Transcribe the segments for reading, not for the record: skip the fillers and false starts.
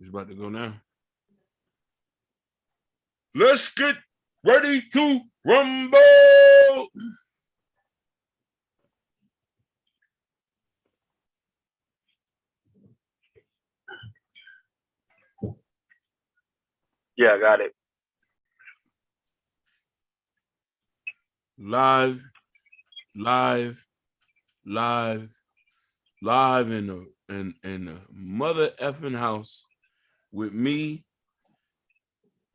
It's about to go now. Let's get ready to rumble. Yeah, I got it. Live in the mother effing house with me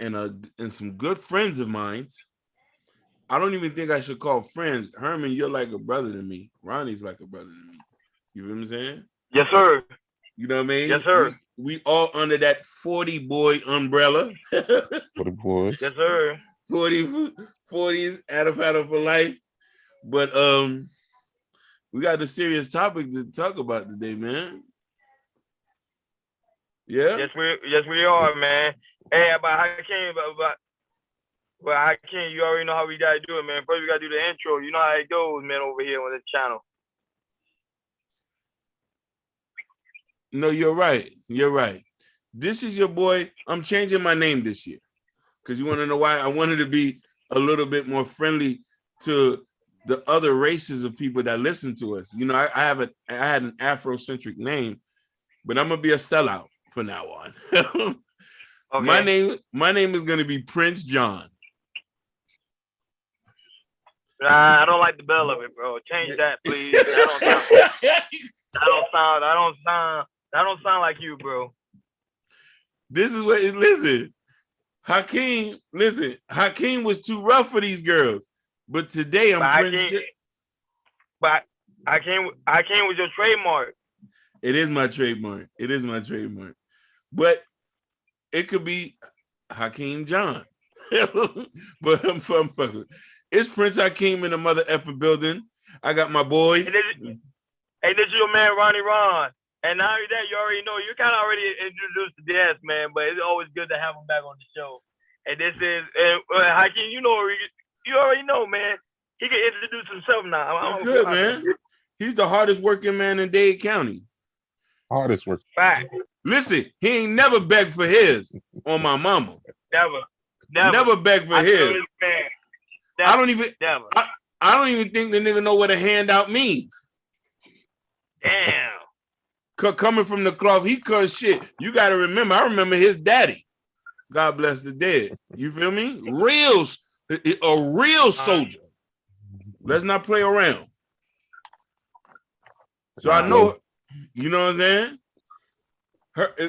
and some good friends of mine. I don't even think I should call friends. Herman, you're like a brother to me. Ronnie's like a brother to me. You know what I'm saying? Yes, sir. You know what I mean? Yes, sir. We all under that 40 boy umbrella. 40 boys. Yes, sir. 40s out for life. But we got a serious topic to talk about today, man. Yeah. Yes, we are, man. Hey, about Hakeem, Hakeem, you already know how we gotta do it, man. First, we gotta do the intro. You know how it goes, man, over here on this channel. No, you're right. You're right. This is your boy. I'm changing my name this year because you want to know why? I wanted to be a little bit more friendly to the other races of people that listen to us. You know, I had an Afrocentric name, but I'm gonna be a sellout from now on. Okay. My name is gonna be Prince John. Nah, I don't like the bell of it, bro. Change that, please. That don't sound like you, bro. This is what. Listen, Hakeem was too rough for these girls. But today I'm Prince. But Hakeem was your trademark. It is my trademark. But it could be Hakeem John. But I'm fucking. It's Prince Hakeem in the mother effing building. I got my boys. Hey, this is your man Ronnie Ron. And now that you already know, you kind of already introduced the guest, man. But it's always good to have him back on the show. And this is Hakeem. You already know, man. He can introduce himself now. I'm good, man. He's the hardest working man in Dade County. Hardest working. Fact. Listen, he ain't never begged for his on my mama. Never begged for his. I don't even think the nigga know what a handout means. Damn. Coming from the cloth, he cut shit. You got to remember. I remember his daddy. God bless the dead. You feel me? A real soldier. Let's not play around. So I know, you know what I'm saying?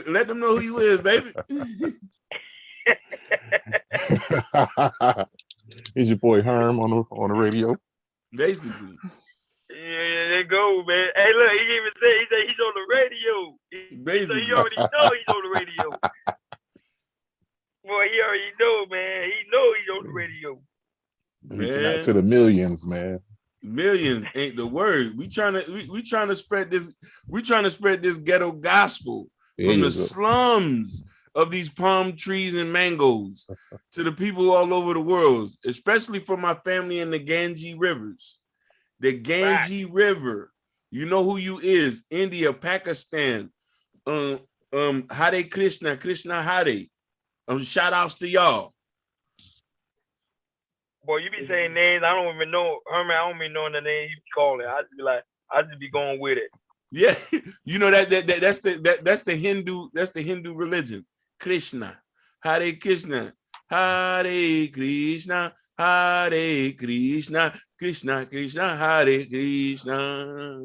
Let them know who you is, baby. Here's your boy Herm on the radio. Basically. Yeah, there go, man. Hey, look, he even said he's on the radio. Basically. So you already know he's on the radio. Boy, he already know, man. He know he's on the radio. Man, to the millions, man. Millions ain't the word. We trying to spread this. We trying to spread this ghetto gospel from the slums of these palm trees and mangoes to the people all over the world, especially for my family in the Ganges rivers. The Ganges River. You know who you is. India, Pakistan. Hare Krishna, Krishna Hare. Shout outs to y'all. Boy, you be saying names. I don't even know. Herman, I don't be knowing the name you be calling. I just be going with it. Yeah, you know that's the Hindu religion. Krishna. Hare Krishna. Hare Krishna. Hare Krishna. Krishna Krishna. Hare Krishna.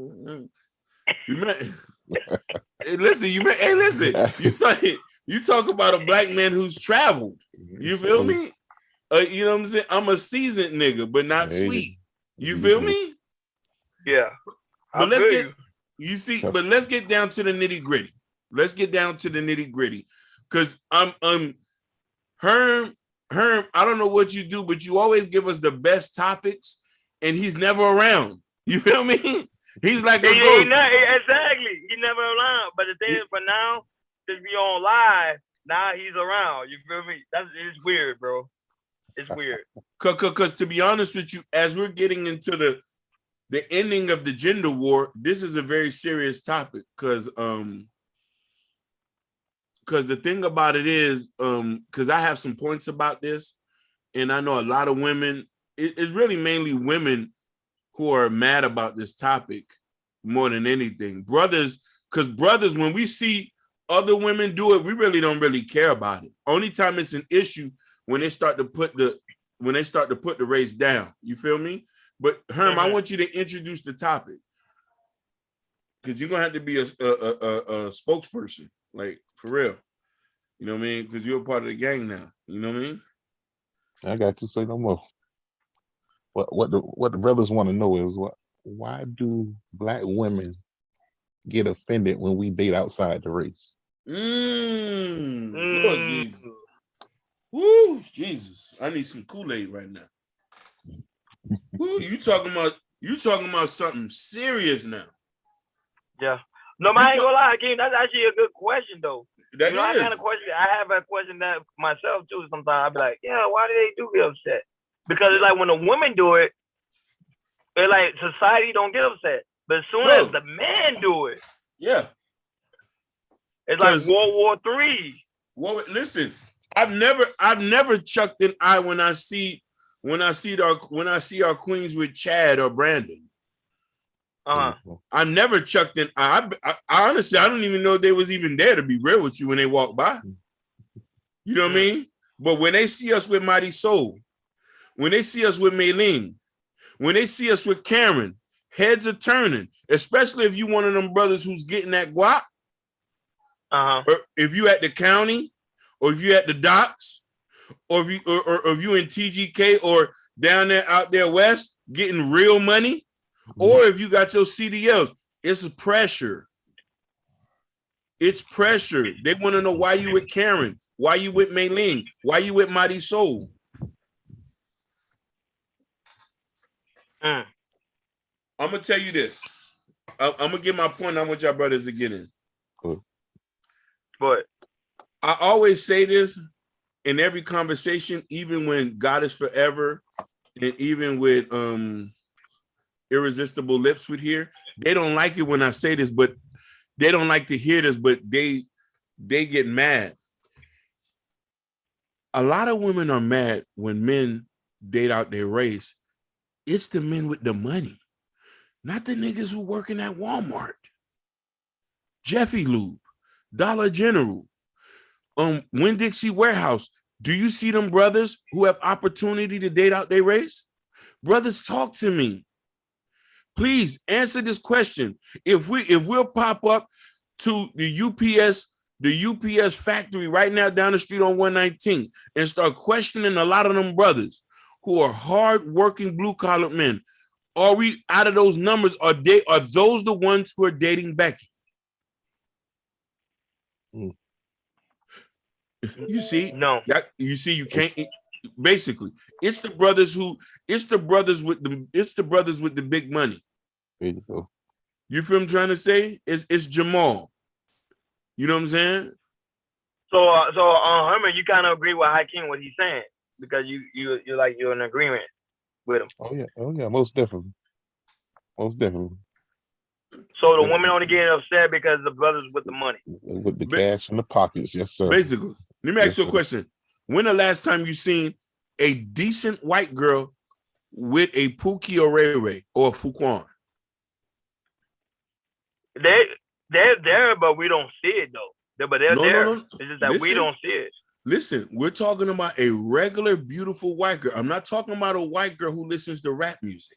Listen. You talk about a black man who's traveled. You feel me? You know what I'm saying? I'm a seasoned nigga, but not sweet. You feel me? Yeah. But let's get down to the nitty gritty. Cause I'm Herm, I don't know what you do, but you always give us the best topics, and he's never around. You feel me? He's like a ghost. Exactly. He's never around. But the thing is, for now, since we on live, now he's around. You feel me? It's weird, bro. It's weird. Cause to be honest with you, as we're getting into the ending of the gender war, this is a very serious topic. Cause because the thing about it is, because I have some points about this, and I know a lot of women. It's really mainly women who are mad about this topic more than anything. Brothers, because brothers, when we see other women do it, we really don't care about it. Only time it's an issue when they start to put the race down. You feel me? But Herm, I want you to introduce the topic, because you're gonna have to be a spokesperson, like, for real. You know what I mean? Because you're a part of the gang now. You know what I mean? I got to say no more. What the brothers want to know is why do Black women get offended when we date outside the race? Lord Jesus. Woo, Jesus. I need some Kool-Aid right now. Woo, you talking about something serious now. Yeah. No, man, I ain't gonna lie, King. That's actually a good question, though. I kind of question. I have a question that myself too. Sometimes I be like, yeah, why do they get upset? Because it's like when a woman do it, it's like society don't get upset. But as soon as the man do it, yeah, it's like World War III. Well, listen, I've never chucked an eye when I see our queens with Chad or Brandon. I never chucked an eye. I honestly, I don't even know they was even there, to be real with you, when they walk by. You know what I mean? But when they see us with Mighty Soul, when they see us with Maylene, when they see us with Karen, heads are turning, especially if you one of them brothers who's getting that guap. Or if you at the county, or if you at the docks, or if you in TGK or down there out there west getting real money, or if you got your CDLs, it's a pressure. It's pressure. They want to know why you with Karen, why you with Maylene, why you with Mighty Soul. I'm gonna tell you this. I'm gonna get my point. I want y'all brothers to get in. But I always say this in every conversation, even when God is Forever, and even with Irresistible Lips with here. They don't like it when I say this, but they don't like to hear this, but they get mad. A lot of women are mad when men date out their race. It's the men with the money, not the niggas who working at Walmart, Jeffy Lube, Dollar General, Winn-Dixie Warehouse. Do you see them brothers who have opportunity to date out their race? Brothers, talk to me. Please answer this question. If we'll pop up to the UPS factory right now down the street on 119 and start questioning a lot of them brothers who are hard-working blue-collar men, are we out of those numbers? Are those the ones who are dating Becky? You see, no. You can't. Basically, it's the brothers with the big money. There you go. You feel what I'm trying to say? It's Jamal. You know what I'm saying? So Herman, you kind of agree with Hakeem what he's saying, because you're in agreement with him. Oh yeah, most definitely. So the women only get upset because the brothers with the money, with the cash in the pockets. Yes, sir. Basically, let me ask you a question. When the last time you seen a decent white girl with a Pookie or Ray Ray or a Fuquan? They're there, but we don't see it though. But they're there. No. It's just that we don't see it. Listen, we're talking about a regular, beautiful white girl. I'm not talking about a white girl who listens to rap music.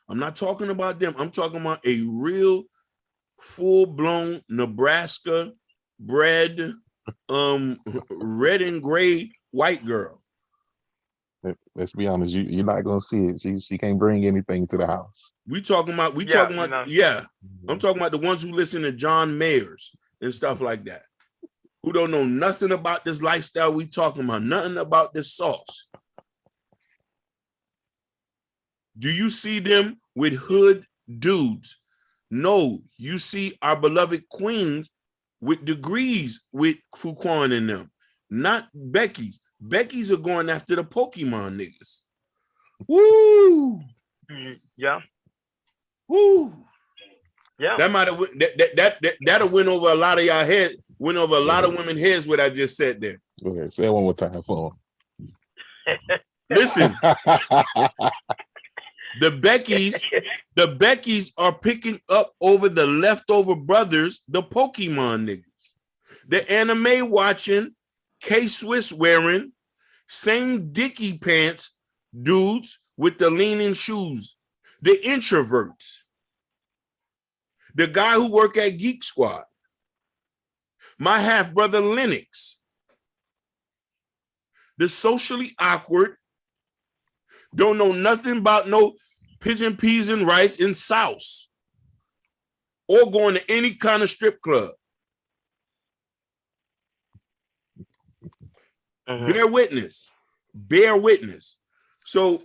I'm not talking about them. I'm talking about a real, full-blown Nebraska bred, red and gray white girl. Let's be honest, you're not gonna see it. She can't bring anything to the house. I'm talking about the ones who listen to John Mayers and stuff like that, who don't know nothing about this lifestyle we talking about, nothing about this sauce. Do you see them with hood dudes? No, you see our beloved queens with degrees with Fuquan in them, not Becky's. Becky's are going after the Pokemon niggas. Woo! Yeah. Woo! Yeah. That might have that'll win over a lot of y'all heads, win over a lot of women's heads. What I just said there. Okay, say it one more time. Hold Listen, on. the Beckys are picking up over the leftover brothers, the Pokemon niggas, the anime watching, K-Swiss wearing, same dicky pants dudes with the leaning shoes, the introverts, the guy who work at Geek Squad, my half brother Lennox, the socially awkward, don't know nothing about no pigeon peas and rice and sauce, or going to any kind of strip club. Bear witness. So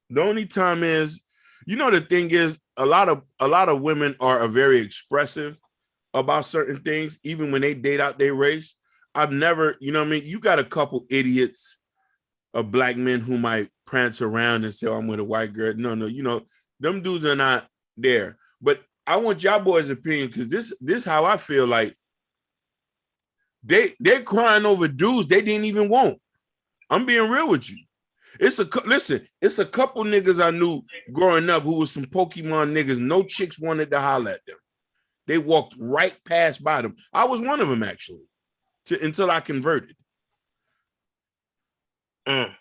the only time is, the thing is, a lot of women are very expressive about certain things, even when they date out their race. I've never, you got a couple idiots of black men who might prance around and say, oh, I'm with a white girl. No, them dudes are not there. But I want y'all boys' opinion, because this how I feel like they're crying over dudes they didn't even want. I'm being real with you. It's a couple niggas I knew growing up who was some Pokemon niggas. No chicks wanted to holler at them. They walked right past by them. I was one of them, actually, until I converted. I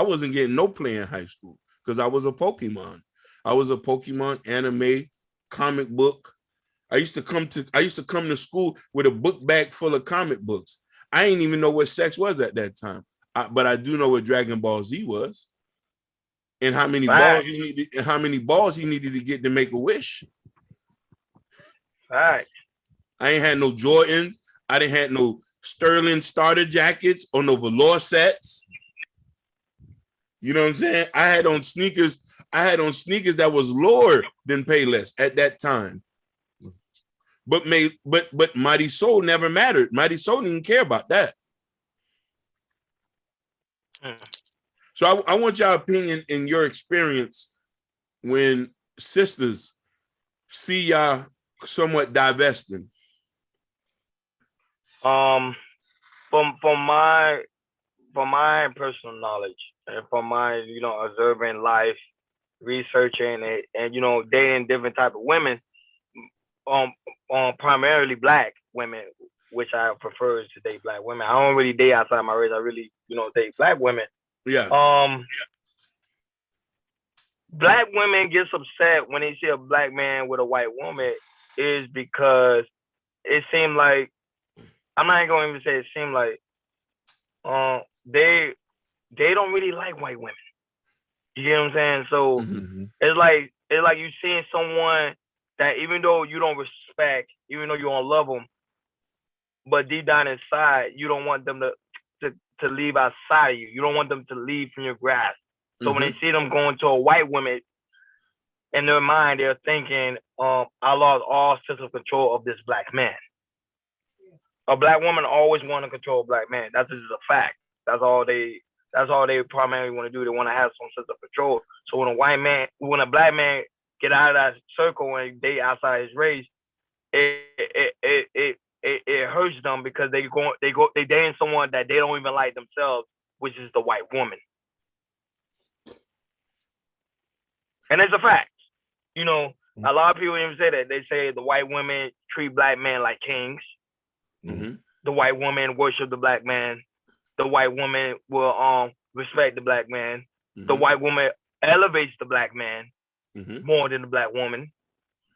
wasn't getting no play in high school because I was a Pokemon. I was a Pokemon anime comic book. I used to come to school with a book bag full of comic books. I didn't even know what sex was at that time, but I do know what Dragon Ball Z was, and how many balls he needed to get to make a wish. Right. I ain't had no Jordans. I didn't have no Sterling starter jackets or no velour sets. You know what I'm saying? I had on sneakers that was lower than Payless at that time. But Mighty Soul never mattered. Mighty Soul didn't care about that. So I want your opinion in your experience when sisters see y'all somewhat divesting. From my personal knowledge and from my observing life, researching it, and dating different type of women, primarily black women, which I prefer to date black women. I don't really date outside my race. I really date black women. Yeah. Black women gets upset when they see a black man with a white woman is because it seemed like, I'm not going to even say it seemed like, they don't really like white women. You get what I'm saying? So it's like you seeing someone that even though you don't respect, even though you don't love them, but deep down inside, you don't want them to leave outside of you. You don't want them to leave from your grasp. So when they see them going to a white woman, in their mind, they're thinking, I lost all sense of control of this black man. A black woman always want to control a black man. That's just a fact. That's all they primarily want to do. They want to have some sense of control. So when a black man get out of that circle and date outside his race, it hurts them because they dating someone that they don't even like themselves, which is the white woman. And it's a fact. A lot of people even say that. They say the white women treat black men like kings. The white woman worship the black man. The white woman will respect the black man. The white woman elevates the black man more than the black woman.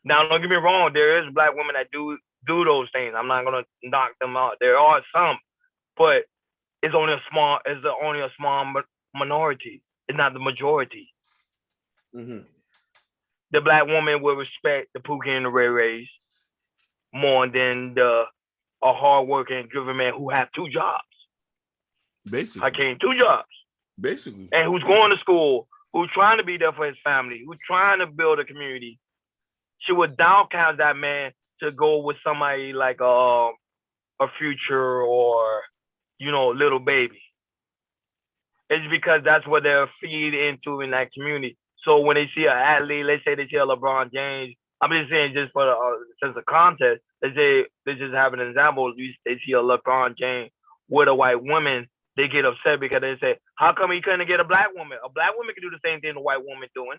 Now, don't get me wrong. There is black women that do those things. I'm not gonna knock them out. There are some, but it's only a small minority. It's not the majority. The black woman will respect the Pookie and the Ray Rays more than a hardworking, driven man who have 2 jobs. Basically. 2 jobs. Basically. And who's going to school, who's trying to be there for his family, who's trying to build a community. She would downcast that man to go with somebody like a Future or, Little Baby. It's because that's what they're feed into in that community. So when they see an athlete, let's say they see a LeBron James, I'm just saying just for the sense of context, they just have an example. They see a LeBron James with a white woman, they get upset because they say, how come he couldn't get a black woman? A black woman can do the same thing a white woman doing.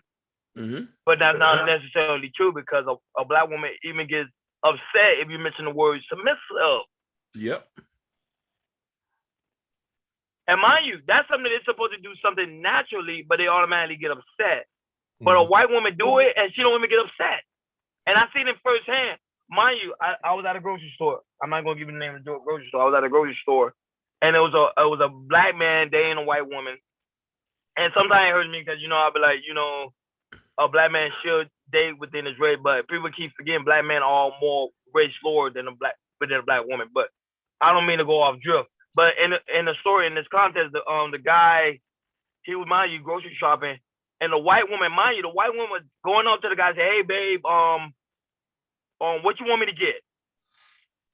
Mm-hmm. But that's not necessarily true because a black woman even gets upset if you mention the word submissive. Yep. And mind you, that's something they're supposed to do something naturally, but they automatically get upset. But a white woman do it and she don't even get upset. And I seen it firsthand. Mind you, I was at a grocery store. I'm not gonna give you the name of the grocery store. I was at a grocery store, and it was a black man dating a white woman. And sometimes it hurts me because I'll be like, a black man should date within his race, but people keep forgetting black men are more race lower than a black woman. But I don't mean to go off drift. But in the story, in this contest, the guy, he was, mind you, grocery shopping, and the white woman, mind you, the white woman was going up to the guy and say, hey babe, what you want me to get?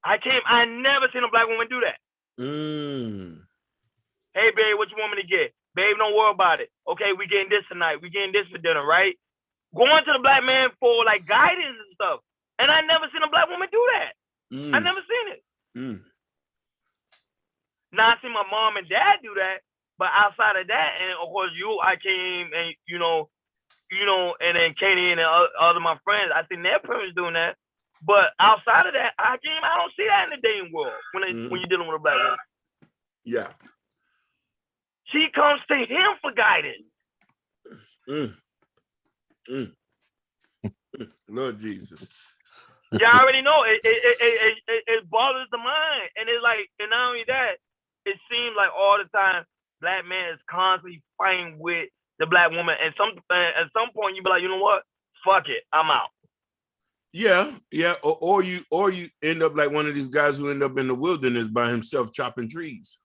I never seen a black woman do that. Hey babe, what you want me to get? Babe, don't worry about it. Okay, we getting this tonight. We getting this for dinner, right? Going to the black man for like guidance and stuff. And I never seen a black woman do that. I never seen it. Now I seen my mom and dad do that, but outside of that, and of course I came and and then Katie and other my friends, I seen their parents doing that. But outside of that, I don't see that in the dating world when you're dealing with a black woman. Yeah. She comes to him for guidance. Lord Jesus. Y'all already know it bothers the mind, and it's like, and not only that, it seems like all the time black man is constantly fighting with the black woman, and at some point you be like, you know what? Fuck it, I'm out. Yeah. Or you end up like one of these guys who end up in the wilderness by himself chopping trees.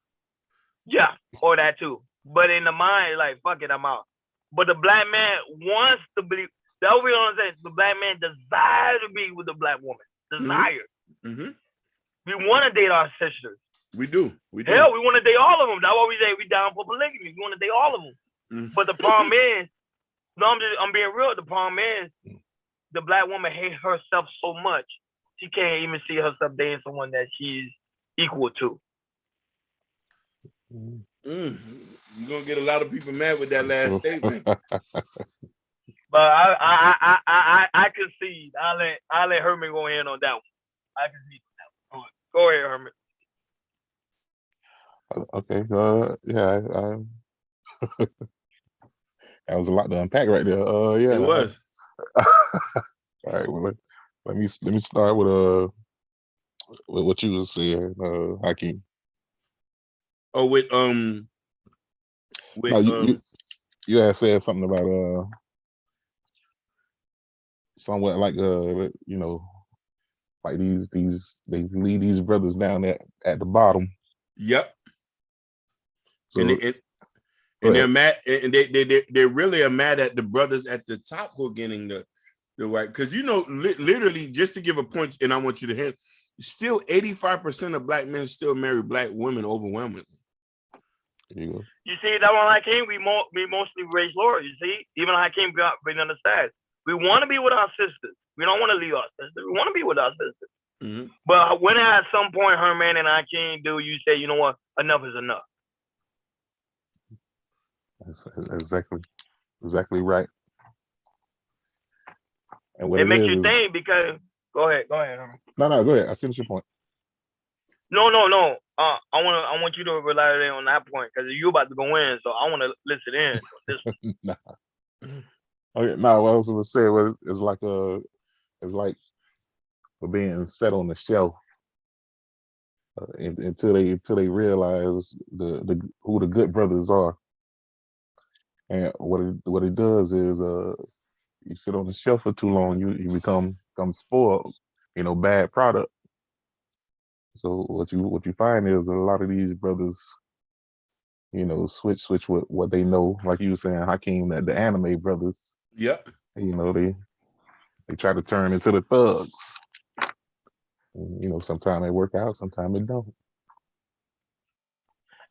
Yeah, or that too. But in the mind, like, fuck it, I'm out. But the black man wants to be. That's what I'm saying. The black man desires to be with the black woman. Desire. Mm-hmm. We want to date our sisters. We do. Hell, we want to date all of them. That's why we say we down for polygamy. We want to date all of them. But the problem is, I'm being real. The problem is, the black woman hates herself so much she can't even see herself dating someone that she's equal to. You're gonna get a lot of people mad with that last statement. But I concede. I'll let Herman go in on that one. I concede on that one. Go ahead, Herman. Okay. Yeah. That was a lot to unpack right there. Yeah. It was. All right. Well, let me start with what you were saying, Hakeem. Oh, you had said something about somewhat like like they lead these brothers down at the bottom. Yep. So, and they're mad, and they really are mad at the brothers at the top who are getting the right, because literally, just to give a point, and I want you to hit, still 85% of black men still marry black women overwhelmingly. You see, that one Hakeem, we mostly raise lower. You see, even Hakeem been on the side. We want to be with our sisters. We don't want to leave our sisters. We want to be with our sisters. Mm-hmm. But when at some point Herman and Hakeem do, you say, you know what, enough is enough. Exactly right. And what it makes you think because go ahead, Herman. No, go ahead. I finish your point. No. I want you to rely on that point because you're about to go in, so I want to listen in. Nah. Okay, no. What I was gonna say was it's like we're being set on the shelf until they realize who the good brothers are. And what it does is you sit on the shelf for too long, you become spoiled, bad product. So what you find is a lot of these brothers, switch with what they know, like you were saying, Hakeem, the anime brothers. Yep. They try to turn into the thugs. And, sometimes they work out, sometimes they don't.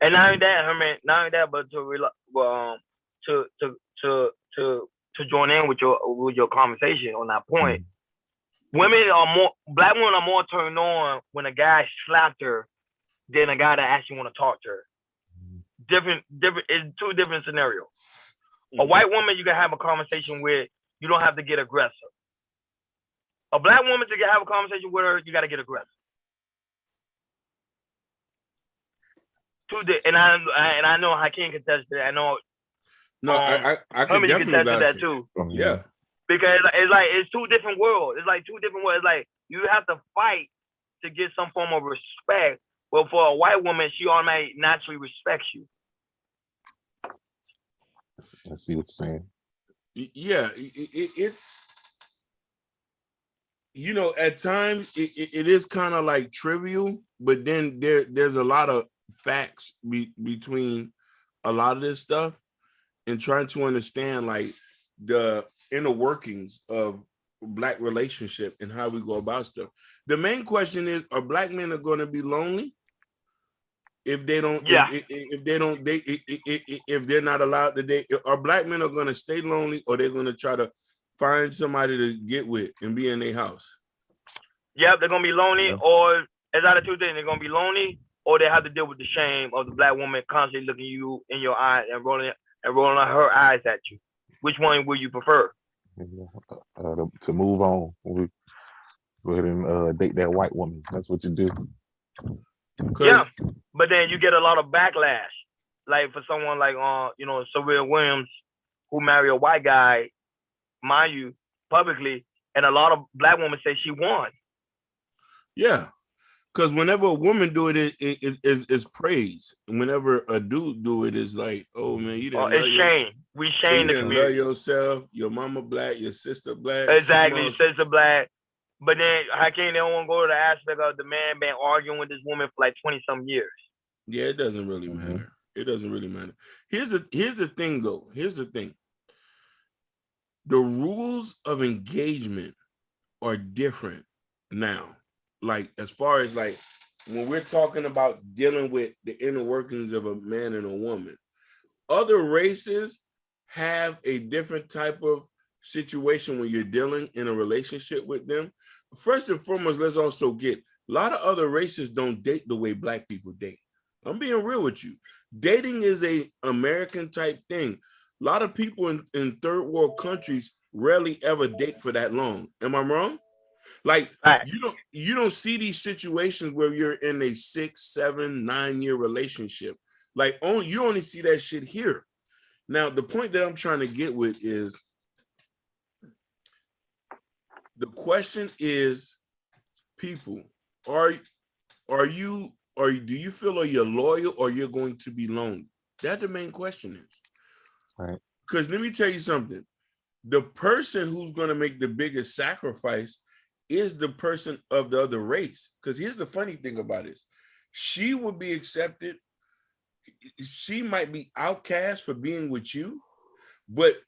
And not only that, Herman, but to to join in with your conversation on that point. Mm-hmm. Black women are more turned on when a guy slapped her than a guy that actually want to talk to her. Different. It's two different scenarios. A white woman you can have a conversation with, you don't have to get aggressive. A black woman to have a conversation with her, you got to get aggressive. And I know Hakeem can attest to that. I know. No, I can you can definitely attest to that vouch too. Yeah. Because it's two different worlds. It's like two different worlds. It's like you have to fight to get some form of respect. But for a white woman, she automatically naturally respects you. I see what you're saying. Yeah, it's, you know, at times it is kind of like trivial, but then there's a lot of facts between a lot of this stuff, and trying to understand like the inner workings of Black relationship and how we go about stuff. The main question is, are Black men are going to be lonely if they don't, if they don't date, if they're not allowed to date? Are Black men are going to stay lonely, or they're going to try to find somebody to get with and be in their house? Yep, they're going to be lonely, or it's either two things. They're going to be lonely, or they have to deal with the shame of the Black woman constantly looking you in your eyes and rolling her eyes at you. Which one will you prefer? To move on, we go ahead and date that white woman. That's what you do. Yeah, but then you get a lot of backlash. Like for someone like Serena Williams, who married a white guy, mind you, publicly, and a lot of Black women say she won. Yeah, because whenever a woman do it, it's praise. And whenever a dude do it, it's like, oh man, you didn't love shame. We shame the community. You didn't love yourself. Your mama Black, your sister Black. Exactly, sister Black. But then Hakeem, they don't want to go to the aspect of the man been arguing with this woman for like 20-some years. Yeah, it doesn't really matter. It doesn't really matter. Here's the thing, though. Here's the thing. The rules of engagement are different now. Like, as far as like when we're talking about dealing with the inner workings of a man and a woman, other races have a different type of situation when you're dealing in a relationship with them. First and foremost, let's also get, a lot of other races don't date the way Black people date. I'm being real with you. Dating is a American type thing. A lot of people in third world countries rarely ever date for that long. Am I wrong? Like, you don't see these situations where you're in a 6, 7, 9 year relationship. Like, you only see that shit here. Now, the point that I'm trying to get with is, the question is, people, do you feel you're loyal or you're going to be lonely? That's the main question is. Right. Because let me tell you something. The person who's going to make the biggest sacrifice is the person of the other race. Because here's the funny thing about it. She will be accepted. She might be outcast for being with you, but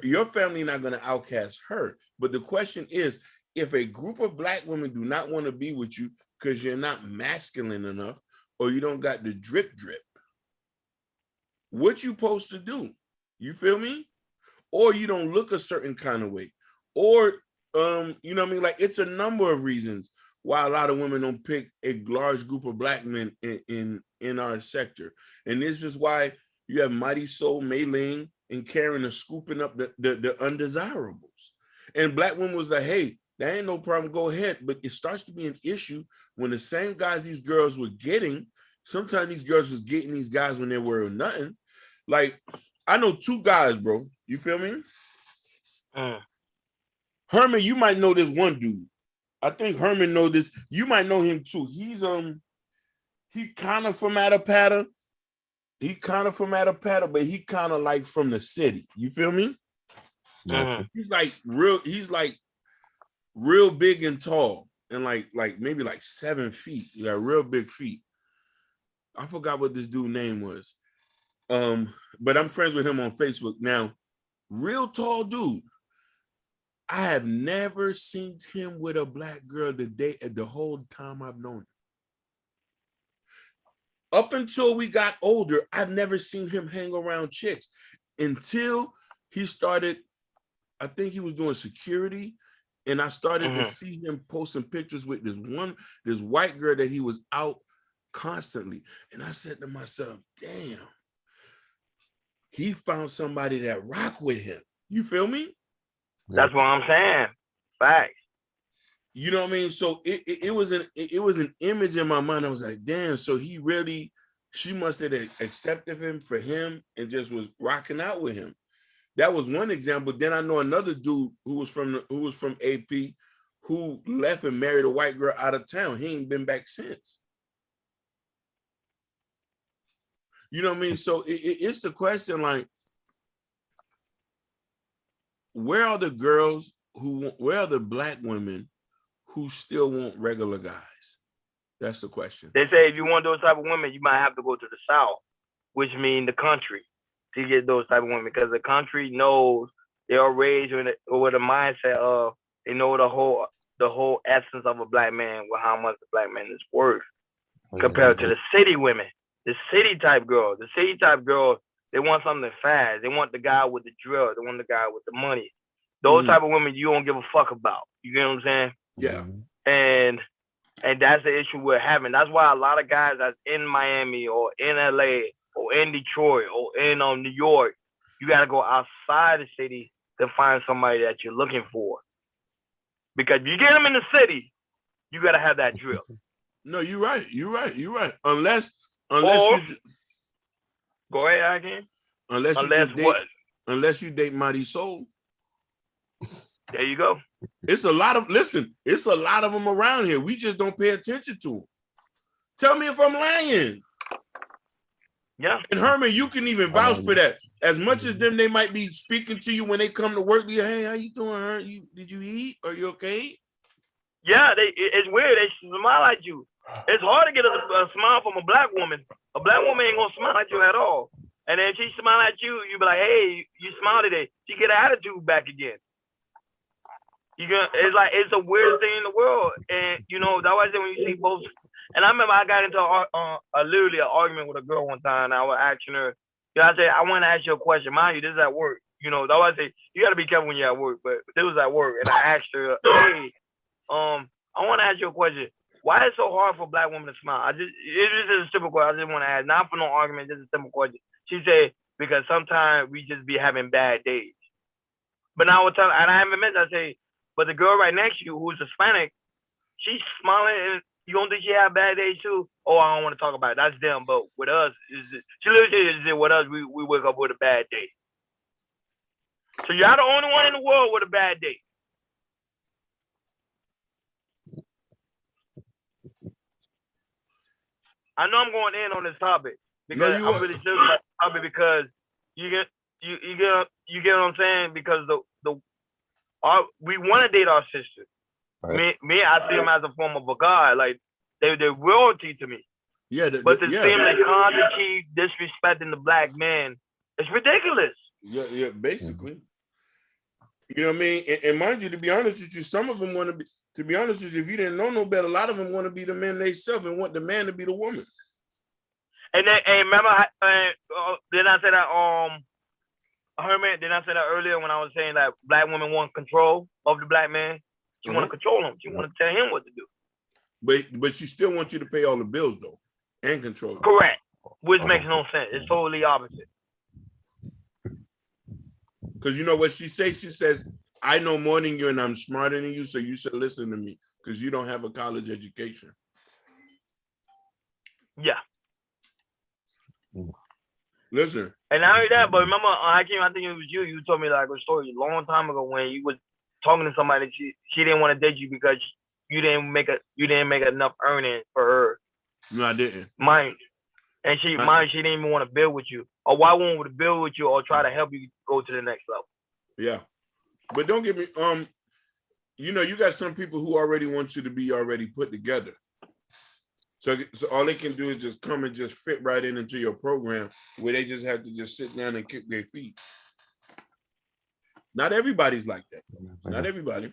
your family not going to outcast her. But the question is, if a group of Black women do not want to be with you because you're not masculine enough, or you don't got the drip, what you supposed to do? You feel me? Or you don't look a certain kind of way, or you know what I mean? Like, it's a number of reasons why a lot of women don't pick a large group of Black men in our sector. And this is why you have Mighty Soul, Mei Ling, and Karen are scooping up the undesirables. And Black women was like, hey, that ain't no problem, go ahead. But it starts to be an issue when the same guys these girls were getting, sometimes these girls was getting these guys when they were nothing. Like, I know 2 guys, bro. You feel me? Herman, you might know this one dude. I think Herman know this. You might know him too. He's he kind of from Attapata. But he kind of like from the city. You feel me? He's like real big and tall, and like maybe like 7 feet. He got real big feet. I forgot what this dude's name was. But I'm friends with him on Facebook now. Real tall dude. I have never seen him with a Black girl the whole time I've known him. Up until we got older, I've never seen him hang around chicks until he started I think he was doing security, and I started to Mhm. see him posting pictures with this white girl that he was out constantly. And I said to myself, damn, he found somebody that rock with him. You feel me? That's what I'm saying. Facts. You know what I mean? So it was an image in my mind. I was like, damn, so she must have accepted him for him and just was rocking out with him. That was one example. Then I know another dude who was from AP who left and married a white girl out of town. He ain't been back since. You know what I mean? So it's the question, like, where are the black women who still want regular guys? That's the question. They say if you want those type of women, you might have to go to the South, which means the country, to get those type of women, because the country knows, they are raised with a mindset of, they know the whole essence of a black man, with how much the black man is worth, compared to the city women, the city type girls. The city type girls, they want something fast. They want the guy with the drill. They want the guy with the money. Those type of women you don't give a fuck about. You get what I'm saying? Yeah. And that's the issue we're having. That's why a lot of guys that's in Miami or in LA or in Detroit or in New York, you got to go outside the city to find somebody that you're looking for. Because if you get them in the city, you got to have that drill. No, you're right. Unless Or, you go ahead again. Unless you date Mighty Soul. There you go. It's a lot of them around here. We just don't pay attention to them. Tell me if I'm lying. Yeah. And Herman, you can even vouch for that. As much as them, they might be speaking to you when they come to work. Hey, how you doing, Herman? Did you eat? Are you okay? Yeah, it's weird. They smile at you. It's hard to get a smile from a black woman. A black woman ain't gonna smile at you at all. And then she smile at you, you be like, hey, you smile today. She get her attitude back again. It's like, it's a weird thing in the world. And you know, that's why I say when you see both. And I remember I got into literally an argument with a girl one time, and I was asking her, I said, I want to ask you a question. Mind you, this is at work. You know, that's why I say you gotta be careful when you're at work, but this was at work, and I asked her, hey, I want to ask you a question. Why is it so hard for black women to smile? It is a simple question. I just want to ask, not for no argument, just a simple question. She said, because sometimes we just be having bad days. But now I would tell her, and I haven't mentioned, I say, but the girl right next to you who's Hispanic, she's smiling, and you don't think she have bad days too? Oh, I don't want to talk about it. That's them. But with us, she literally said, with us, we wake up with a bad day. So you're the only one in the world with a bad day. I know I'm going in on this topic because I'm really serious about the topic, because you get what I'm saying, because we want to date our sisters. Right. Me, I see them as a form of a god. Like they're royalty to me. Yeah, but to see them constantly keep disrespecting the black man, it's ridiculous. Yeah, basically. You know what I mean? And mind you, to be honest with you, some of them want to be. To be honest with you, if you didn't know no better, a lot of them want to be the man themselves and want the man to be the woman. And then, remember, didn't I say that? Herman, didn't I say that earlier when I was saying that black women want control of the black man? She want to control him. She want to tell him what to do. But she still wants you to pay all the bills though, and control him. Correct. Which makes no sense. It's totally opposite. Because you know what she says? She says, I know more than you and I'm smarter than you, so you should listen to me because you don't have a college education. Yeah. Listen. And not only that, but remember, Hakeem, I think it was you told me like a story a long time ago when you was talking to somebody, she didn't want to date you because you didn't make enough earning for her. No, I didn't. Mind. And she didn't even want to build with you. Or why won't we build with you or try to help you go to the next level? Yeah. But don't get me, you know, you got some people who already want you to be already put together. So all they can do is just come and just fit right into your program where they just have to just sit down and kick their feet. Not everybody's like that. Not everybody.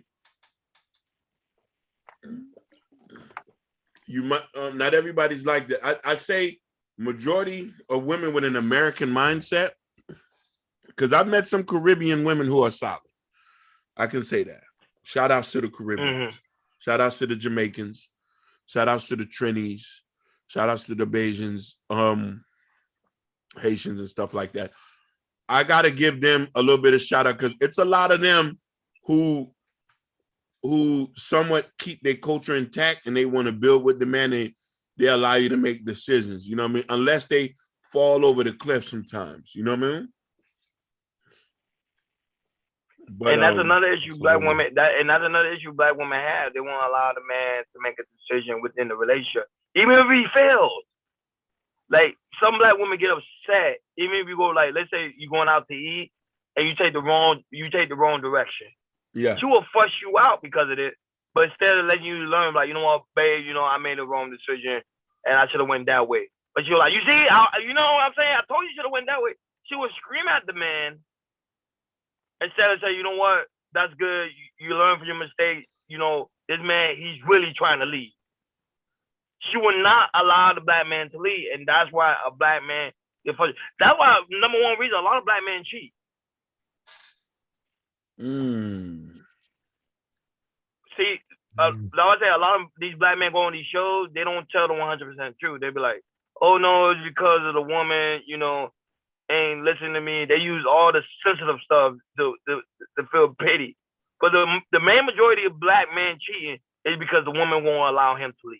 You might, not everybody's like that. I say majority of women with an American mindset, because I've met some Caribbean women who are solid. I can say that. Shout outs to the Caribbean. Shout outs to the Jamaicans. Shout outs to the Trinis. Shout outs to the Bajans, Haitians and stuff like that. I gotta give them a little bit of shout out because it's a lot of them who somewhat keep their culture intact and they want to build with the man. They allow you to make decisions. You know what I mean? Unless they fall over the cliff sometimes. You know what I mean? But, and that's another issue black women that's another issue black women have. They won't allow the man to make a decision within the relationship, even if he fails. Like some black women get upset, even if you go like, let's say you're going out to eat and you take the wrong direction. Yeah, she will fuss you out because of it. But instead of letting you learn, like, you know what, babe, you know, I made the wrong decision and I should have went that way. But you're like, you see, you know what I'm saying? I told you should have went that way. She would scream at the man instead of say, you know what, that's good. You learn from your mistake. You know, this man, he's really trying to lead. She will not allow the black man to lead. And that's why a black man, that's why number one reason a lot of black men cheat. See, like I say, a lot of these black men go on these shows, they don't tell the 100% truth. They be like, oh no, it's because of the woman, you know, ain't listen to me. They use all the sensitive stuff to feel pity. But the main majority of black men cheating is because the woman won't allow him to lead.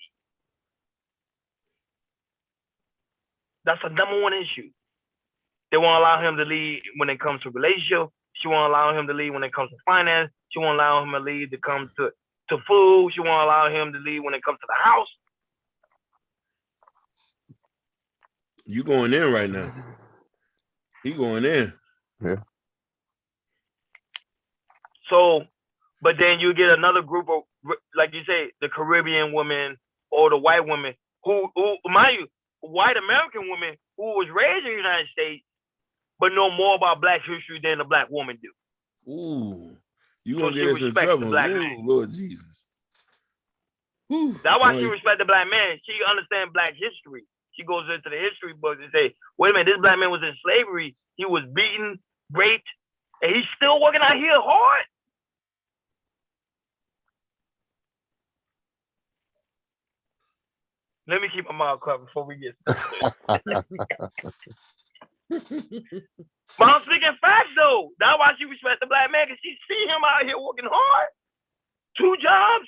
That's the number one issue. They won't allow him to lead when it comes to relationship. She won't allow him to lead when it comes to finance. She won't allow him to lead when it comes to food. She won't allow him to lead when it comes to the house. You going in right now. He going in. Yeah. So, but then you get another group of, like you say, the Caribbean women or the white women who mind you, white American women who was raised in the United States, but know more about Black history than the black woman do. Ooh, you gonna get us in trouble. Ooh, Lord Jesus. Ooh, that's why she respect the black man. She understand Black history. She goes into the history books and say, wait a minute, this black man was in slavery. He was beaten, raped, and he's still working out here hard. Let me keep my mouth covered before we get started. But I'm speaking facts though. That's why she respects the black man, because she see him out here working hard. 2 jobs.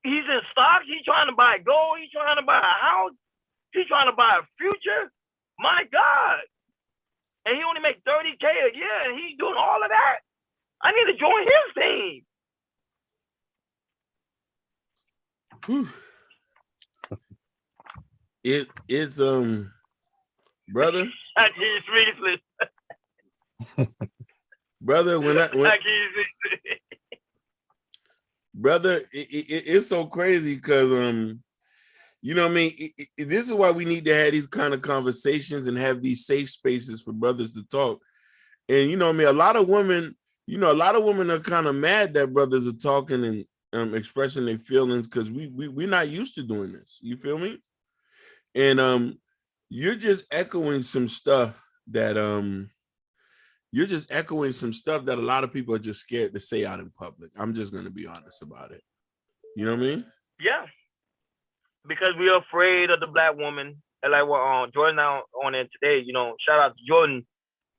He's in stocks. He's trying to buy gold. He's trying to buy a house. He's trying to buy a future. My God. And he only makes $30K a year, and he's doing all of that. I need to join his team. Whew. It's brother. I can't speechless. Brother, when I can't brother, it's so crazy because you know what I mean? This is why we need to have these kind of conversations and have these safe spaces for brothers to talk. And you know what I mean? A lot of women are kind of mad that brothers are talking and expressing their feelings because we're not used to doing this. You feel me? And you're just echoing some stuff that a lot of people are just scared to say out in public. I'm just gonna be honest about it. You know what I mean? Yeah. Because we're afraid of the black woman. And like what Jordan on it today, you know, shout out to Jordan,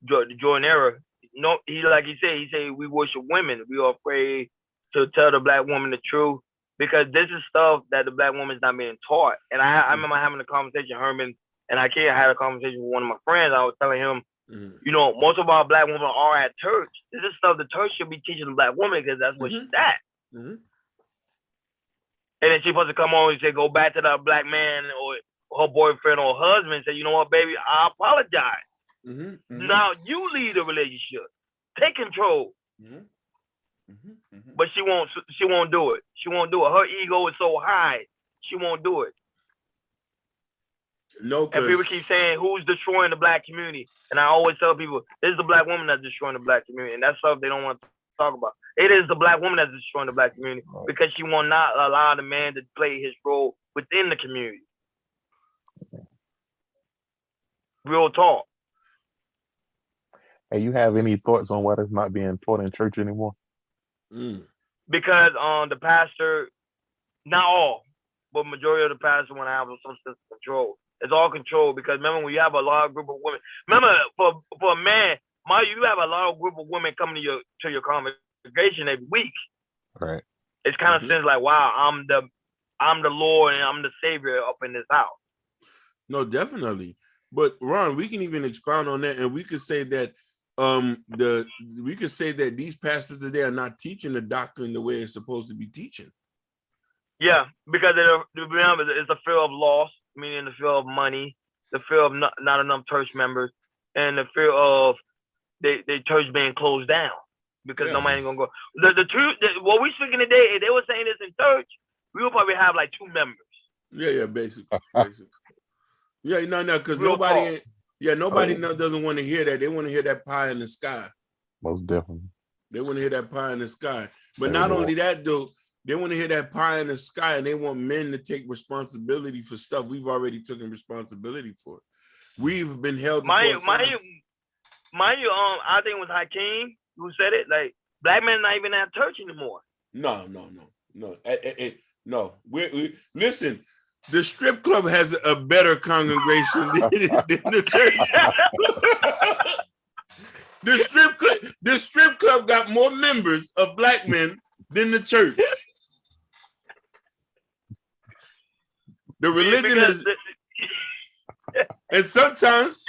the Jordan era. You know, he said we worship women. We are afraid to tell the black woman the truth because this is stuff that the black woman's not being taught. And I remember having a conversation, Herman and I had a conversation with one of my friends. I was telling him, you know, most of our black women are at church. This is stuff the church should be teaching the black woman because that's what she's at. And then she's supposed to come on and say, go back to the black man or her boyfriend or husband and say, you know what, baby, I apologize. Now you lead the relationship. Take control. But she won't do it. She won't do it. Her ego is so high, she won't do it. No, and people keep saying, who's destroying the black community? And I always tell people, this is the black woman that's destroying the black community. And that's stuff they don't want to talk about. It is the black woman that's destroying the black community because she will not allow the man to play his role within the community. Real talk. Hey, you have any thoughts on why that's not being taught in church anymore? Because the pastor, not all, but majority of the pastors want to have some sense of control. It's all control because remember when you have a large group of women. Remember for a man, you have a large group of women coming to your congregation every week. Right. It's kind of sense like, wow, I'm the Lord and I'm the Savior up in this house. No, definitely. But Ron, we can even expound on that, and we could say that these pastors today are not teaching the doctrine the way it's supposed to be teaching. Yeah, because remember, it's a fear of loss, meaning the fear of money, the fear of not enough church members, and the fear of the church being closed down because nobody gonna go. The truth, what we speaking today, if they were saying this in church, we would probably have like 2 members. Yeah, basically. Yeah, no, because nobody doesn't want to hear that. They want to hear that pie in the sky. Most definitely. They want to hear that pie in the sky. But not only that, though, they want to hear that pie in the sky, and they want men to take responsibility for stuff we've already taken responsibility for. We've been held. Mind you, I think it was Hakeem who said it. Like, black men not even at church anymore. No. Listen. The strip club has a better congregation than the church. The strip club got more members of black men than the church. The religion is, and sometimes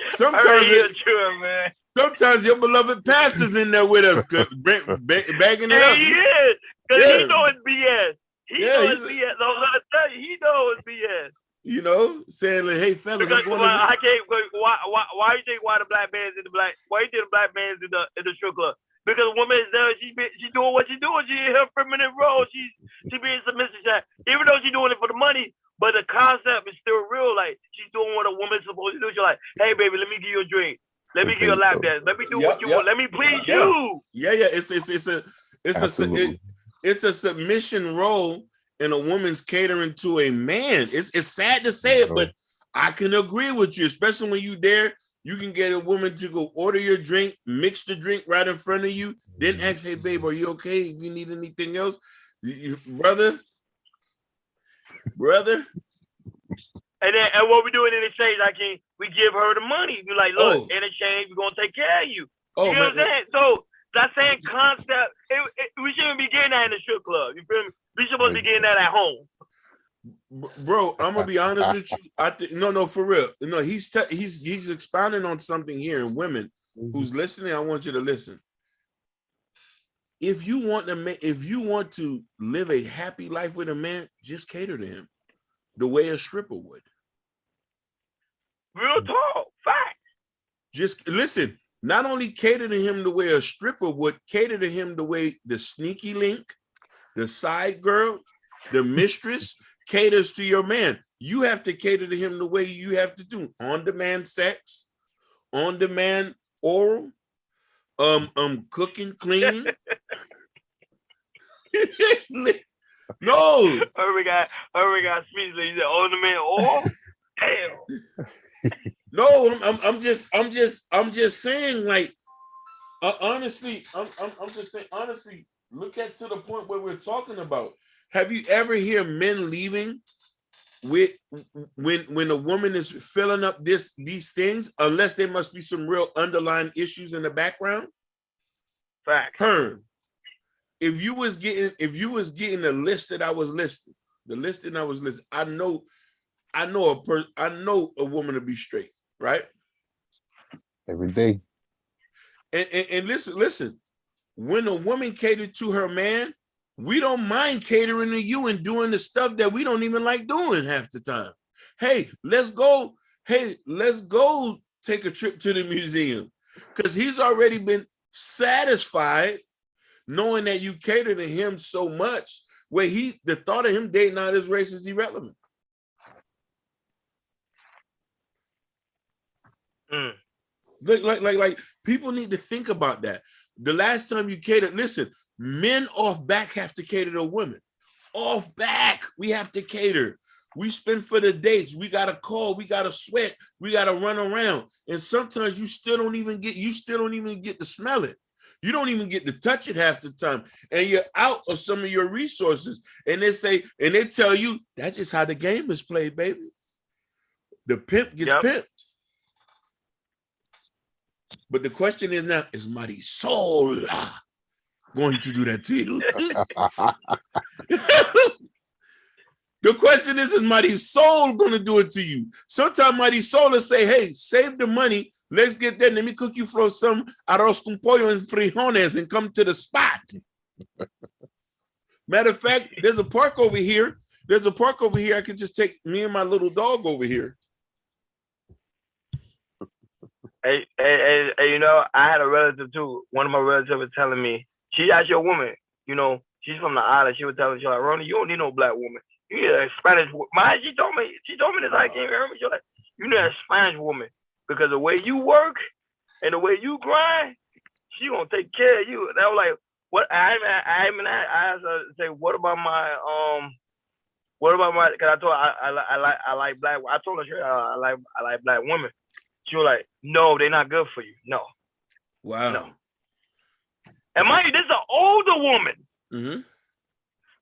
your beloved pastor's in there with us, bagging it up. He is, because he knows it's BS. He knows BS. No, let me tell you, he knows BS. You know, saying like, "Hey, fellas, because, I can't. Why you think the black man's in the black? Why you think the black man's in the strip club? Because a woman is there, she doing what she doing. She in her feminine role. She being submissive. Even though she doing it for the money, but the concept is still real. Like she's doing what a woman's supposed to do. She's like, "Hey, baby, let me give you a drink. Let me give you a lap dance. Let me do what you want. Let me please you." Yeah. It's a submission role, and a woman's catering to a man. It's sad to say it, but I can agree with you, especially when you there. You can get a woman to go order your drink, mix the drink right in front of you, then ask, "Hey, babe, are you okay? If you need anything else, brother." And what we doing in exchange, we give her the money. We're like, look, in exchange, we're gonna take care of you. You know what I'm saying? So that same concept, we shouldn't be getting that in the strip club. You feel me? We supposed to be getting that at home. Bro, I'm gonna be honest with you. I think no, for real. No, he's expounding on something here, and women who's listening, I want you to listen. If you want to live a happy life with a man, just cater to him the way a stripper would. Real talk, fact. Just listen. Not only cater to him the way a stripper would, cater to him the way the sneaky link, the side girl, the mistress caters to your man. You have to cater to him the way you have to do on-demand sex, on-demand oral, cooking, cleaning. No. We got speech. He said on-demand oral. Damn. No, I'm just saying, like, honestly, I'm just saying, honestly, look at to the point where we're talking about. Have you ever hear men leaving with when a woman is filling up these things, unless there must be some real underlying issues in the background? Fact. Herm, if you was getting the list that I was listing, I know a woman to be straight, right? Every day. And listen, when a woman catered to her man, we don't mind catering to you and doing the stuff that we don't even like doing half the time. Hey, let's go take a trip to the museum, because he's already been satisfied knowing that you cater to him so much, where the thought of him dating out his race is irrelevant. Like people need to think about that. The last time you catered, listen, men off back have to cater to women. Off back, we have to cater. We spend for the dates. We got to call. We got to sweat. We got to run around. And sometimes you still don't even get to smell it. You don't even get to touch it half the time. And you're out of some of your resources. And they tell you that's just how the game is played, baby. The pimp gets pimped. But the question is now, is Marisol going to do that to you? The question is Marisol going to do it to you? Sometimes Marisol will say, hey, save the money. Let's get that. Let me cook you for some arroz con pollo and frijoles and come to the spot. Matter of fact, there's a park over here. I can just take me and my little dog over here. Hey, you know, I had a relative too. One of my relatives was telling me, she's actually a woman, you know, she's from the island. She was telling me, she's like, Ronnie, you don't need no black woman. You need a Spanish woman. She told me this, I can't remember. She's like, you need a Spanish woman because the way you work and the way you grind, she gonna take care of you. And I was like, what? I asked her to say, what about my, because I told her I like black. I told her straight, I like black women. She was like, no, they're not good for you. No. Wow. No. And mind you, this is an older woman. Mm-hmm.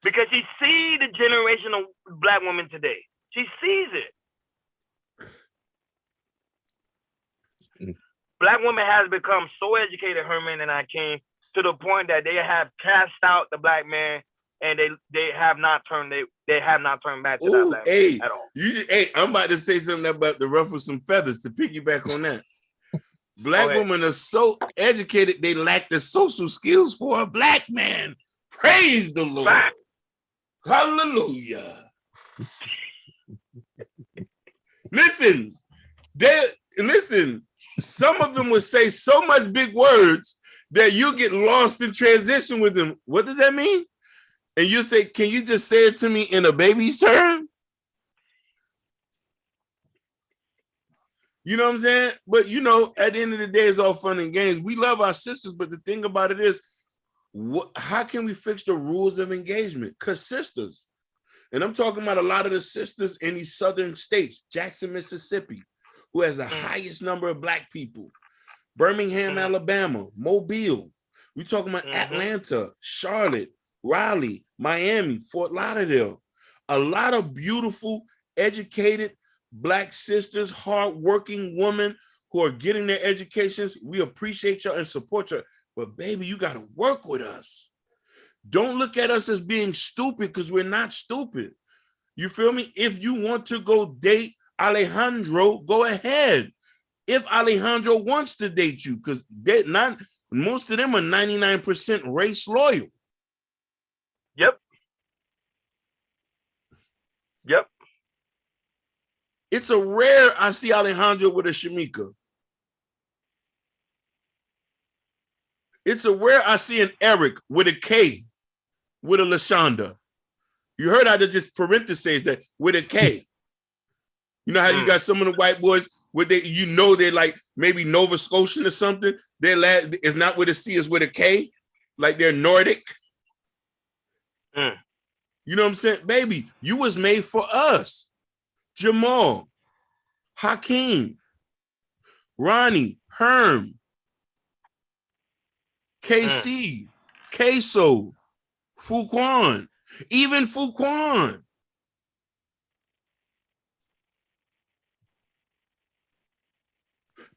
Because she sees the generation of black women today. She sees it. Black women has become so educated, Herman and I came to the point that they have cast out the black man and they have not turned back to that black man at all. I'm about to say something about the ruffle some feathers to piggyback on that. Black women are so educated, they lack the social skills for a black man. Praise the Lord. Fact. Hallelujah. Listen, some of them would say so much big words that you get lost in transition with them. What does that mean? And you say, can you just say it to me in a baby's term? You know what I'm saying? But you know, at the end of the day, it's all fun and games. We love our sisters, but the thing about it is, how can we fix the rules of engagement? Because sisters, and I'm talking about a lot of the sisters in these southern states, Jackson, Mississippi, who has the highest number of black people, Birmingham, Alabama, Mobile. We're talking about Atlanta, Charlotte, Raleigh, Miami, Fort Lauderdale. A lot of beautiful, educated black sisters, hardworking women who are getting their educations. We appreciate y'all and support y'all. But baby, you got to work with us. Don't look at us as being stupid because we're not stupid. You feel me? If you want to go date Alejandro, go ahead. If Alejandro wants to date you, because most of them are 99% race loyal. Yep. It's a rare I see Alejandro with a Shamika. It's a rare I see an Eric with a K, with a Lashonda. You heard how to just parentheses that with a K. You know how you got some of the white boys where they're like maybe Nova Scotian or something. Their last is not with a C, it's with a K, like they're Nordic. You know what I'm saying? Baby, you was made for us. Jamal, Hakeem, Ronnie, Herm, KC, Queso, Fuquan, even Fuquan.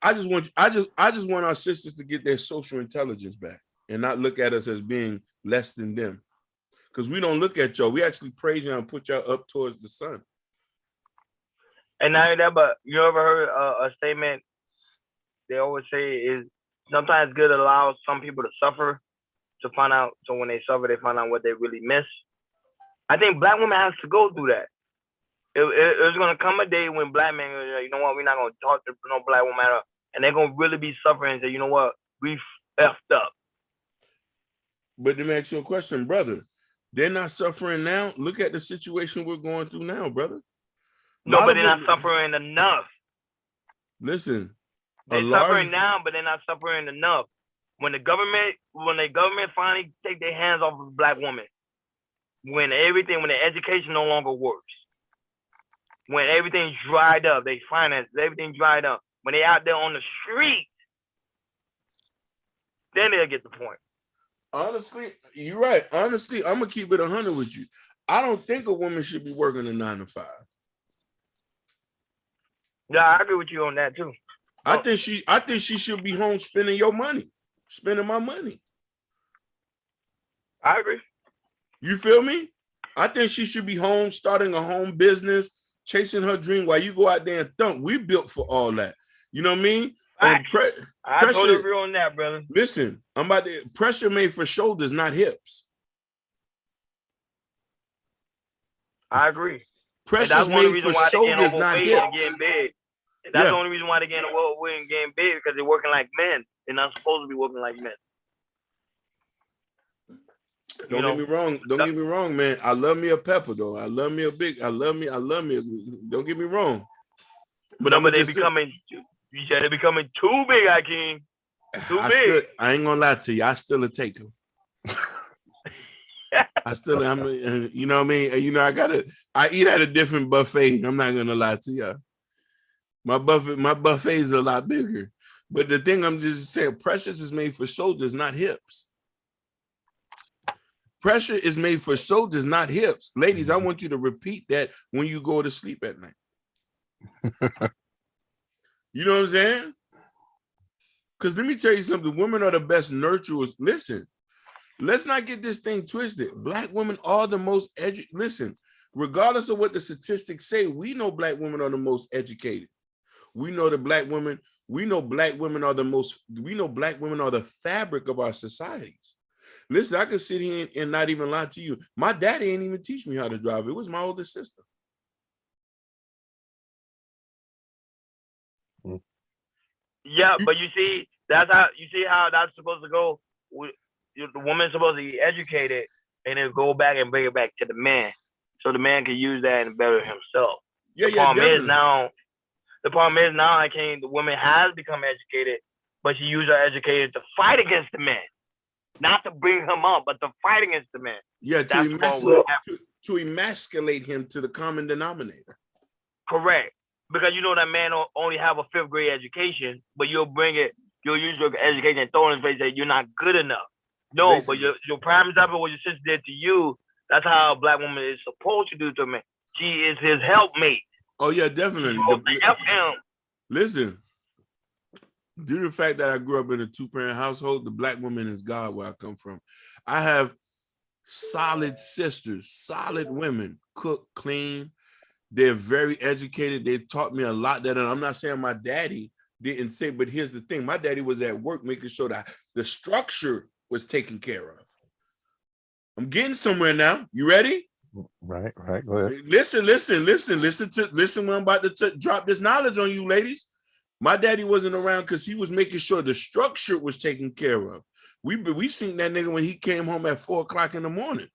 I just want our sisters to get their social intelligence back and not look at us as being less than them. Because we don't look at y'all. We actually praise y'all and put y'all up towards the sun. And not that, but you ever heard a statement they always say is sometimes good allows some people to suffer to find out. So when they suffer, they find out what they really miss. I think black women have to go through that. It's going to come a day when black men, you know what, we're not going to talk to no black woman at all. And they're going to really be suffering and say, you know what, we effed up. But let me ask you a question, brother. They're not suffering now. Look at the situation we're going through now, brother. No, but they're not suffering enough. Listen. They're suffering now, but they're not suffering enough. When the government finally take their hands off of black women, when the education no longer works, when everything's dried up, they finances, everything dried up. When they out there on the street, then they'll get the point. Honestly, you're right. Honestly, I'm gonna keep it 100 with you. I don't think a woman should be working a 9 to 5. Yeah, I agree with you on that too. I think she should be home spending my money. I agree. You feel me? I think she should be home starting a home business, chasing her dream while you go out there and thump. We built for all that. You know what I mean? I totally agree on that, brother. Listen, pressure made for shoulders, not hips. I agree. Pressure's made for shoulders, not hips. That's the only reason why they're getting away and getting big, because they're working like men. They're not supposed to be working like men. Don't get me wrong, man. I love me a pepper though. I love me a big. I love me. Don't get me wrong. But they're becoming too big, Hakeem. Too big. I ain't gonna lie to you. I still a taker. I'm. You know what I mean. You know, I eat at a different buffet. I'm not gonna lie to you. My buffet is a lot bigger. But the thing I'm just saying, pressure is made for shoulders, not hips. Pressure is made for shoulders, not hips. Ladies, I want you to repeat that when you go to sleep at night. You know what I'm saying? Because let me tell you something. Women are the best nurturers. Listen, let's not get this thing twisted. Black women are the most educated. Listen, regardless of what the statistics say, we know black women are the most educated. We know black women are the fabric of our societies. Listen, I can sit here and not even lie to you. My daddy ain't even teach me how to drive. It was my older sister. Yeah, but you see how that's supposed to go. The woman's supposed to be educated and then go back and bring it back to the man, so the man can use that and better himself. The problem is now, the woman has become educated, but she used her education to fight against the man. Not to bring him up, but to fight against the man. Yeah, to emasculate him to the common denominator. Correct. Because you know that man only have a 5th grade education, but you'll use your education and throw in his face that you're not good enough. No, basically. But your prime example, what your sister did to you, that's how a black woman is supposed to do to a man. She is his helpmate. Oh yeah, definitely. Help him. Listen. Due to the fact that I grew up in a 2-parent household, the black woman is God where I come from. I have solid sisters, solid women, cook, clean. They're very educated. They taught me a lot that I'm not saying my daddy didn't say, but here's the thing. My daddy was at work making sure that the structure was taken care of. I'm getting somewhere now. You ready? Right. Go ahead. Listen when I'm about to drop this knowledge on you, ladies. My daddy wasn't around because he was making sure the structure was taken care of. We seen that nigga when he came home at 4:00 in the morning.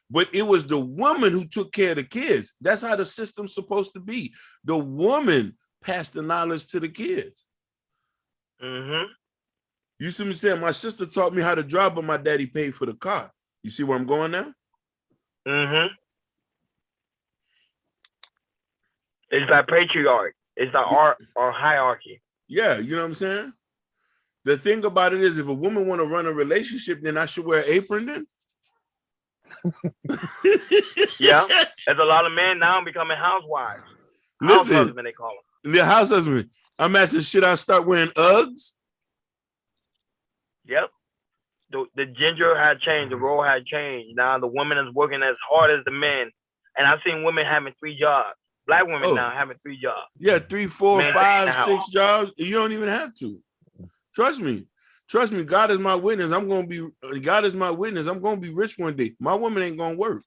But it was the woman who took care of the kids. That's how the system's supposed to be. The woman passed the knowledge to the kids. Mm-hmm. You see me saying, my sister taught me how to drive, but my daddy paid for the car. You see where I'm going now? Mm-hmm. It's that patriarch. It's the art or hierarchy. Yeah, you know what I'm saying? The thing about it is, if a woman want to run a relationship, then I should wear an apron then? Yeah, there's a lot of men now becoming housewives. Listen, house husband, they call them. The house husband. I'm asking, should I start wearing Uggs? Yep. The gender had changed. The role had changed. Now the woman is working as hard as the men. And I've seen women having 3 jobs. Black women now having 3 jobs. Yeah, 3, 4, 5, 6 jobs. You don't even have to. Trust me. God is my witness. I'm gonna be rich one day. My woman ain't gonna work.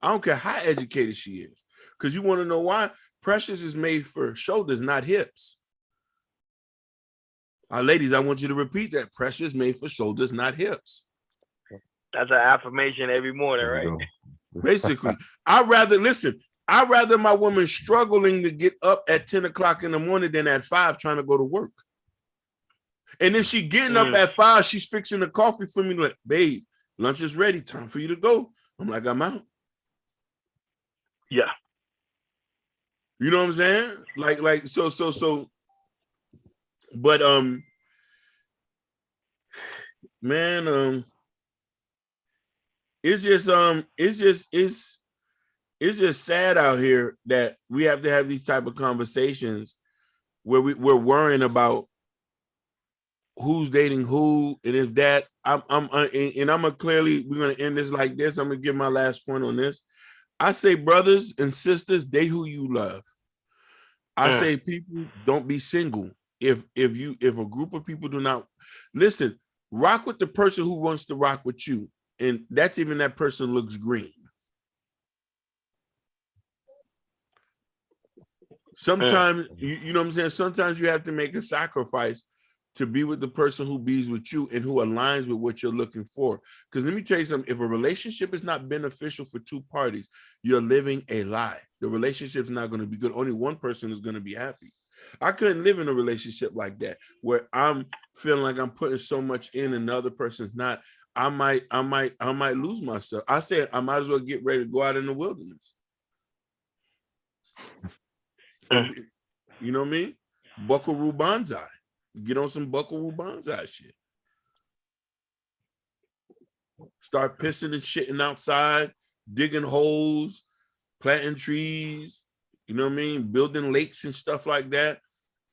I don't care how educated she is. Because you want to know why? Precious is made for shoulders, not hips. Ladies, I want you to repeat that. Precious is made for shoulders, not hips. That's an affirmation every morning, right? Basically, I'd rather my woman struggling to get up at 10:00 in the morning than at 5 trying to go to work. And then she getting up at 5, she's fixing the coffee for me, like, babe, lunch is ready, time for you to go. I'm like, I'm out. Yeah. You know what I'm saying? So. But man, it's just sad out here that we have to have these type of conversations where we're worrying about who's dating who, and if that I'm gonna clearly, we're gonna end this like this. I'm gonna give my last point on this. I say, brothers and sisters, date who you love. I say, people, don't be single. If a group of people do not listen, rock with the person who wants to rock with you, and that's even that person looks green. Sometimes you know what I'm saying. Sometimes you have to make a sacrifice to be with the person who bees with you and who aligns with what you're looking for. Because let me tell you something, if a relationship is not beneficial for two parties, you're living a lie. The relationship's not going to be good. Only one person is going to be happy. I couldn't live in a relationship like that where I'm feeling like I'm putting so much in and the other person's not. I might lose myself. I said I might as well get ready to go out in the wilderness. And, you know what I mean? Buckaroo Banzai. Get on some Buckaroo Banzai shit. Start pissing and shitting outside, digging holes, planting trees, you know what I mean? Building lakes and stuff like that.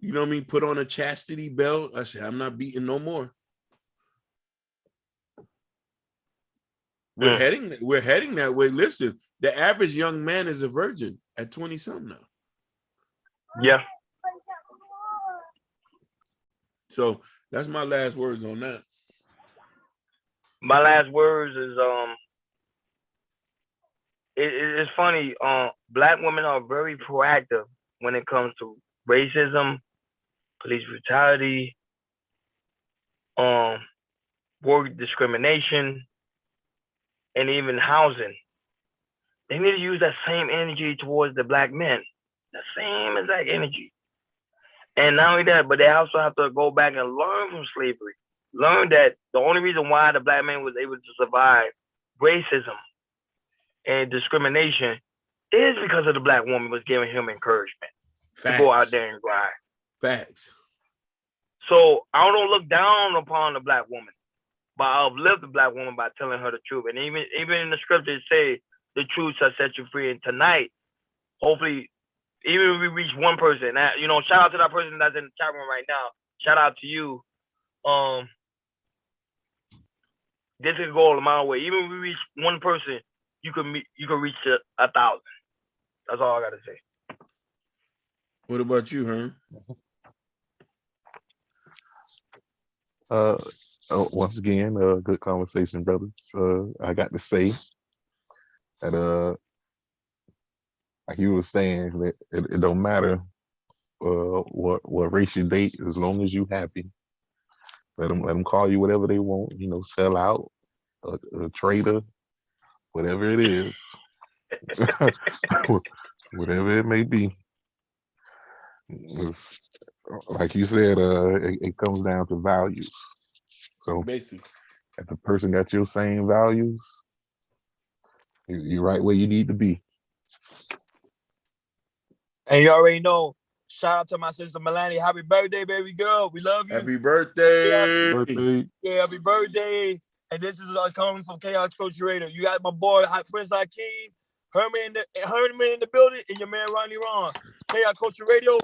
You know what I mean? Put on a chastity belt. I said, I'm not beating no more. We're heading that way. Listen, the average young man is a virgin at 20-something now. Yeah. So that's my last words on that. My last words is it's funny. Black women are very proactive when it comes to racism, police brutality, work discrimination, and even housing. They need to use that same energy towards the black men. The same exact energy. And not only that, but they also have to go back and learn from slavery. Learn that the only reason why the black man was able to survive racism and discrimination is because of the black woman was giving him encouragement to go out there and grind. Facts. So I don't look down upon the black woman, but I uplift the black woman by telling her the truth. And even in the scriptures say the truth shall set you free. And tonight, hopefully, even if we reach one person, shout out to that person that's in the chat room right now. Shout out to you. This is goal a mile away. Even if we reach one person, you can reach 1,000. That's all I gotta say. What about you, Once again, good conversation, brothers. I got to say that like you were saying, that it don't matter what race you date, as long as you happy. Let them call you whatever they want. Sell out, a traitor, whatever it is, whatever it may be. Like you said, it comes down to values. So basically, if the person got your same values, you're right where you need to be. And you already know, shout out to my sister Melanie. Happy birthday, baby girl. We love you. Happy birthday. Yeah, happy birthday. And this is coming from Chaos Coach Radio. You got my boy Prince Hakeem, Herman in the building, and your man Ronnie Ron. Chaos Coach Radio,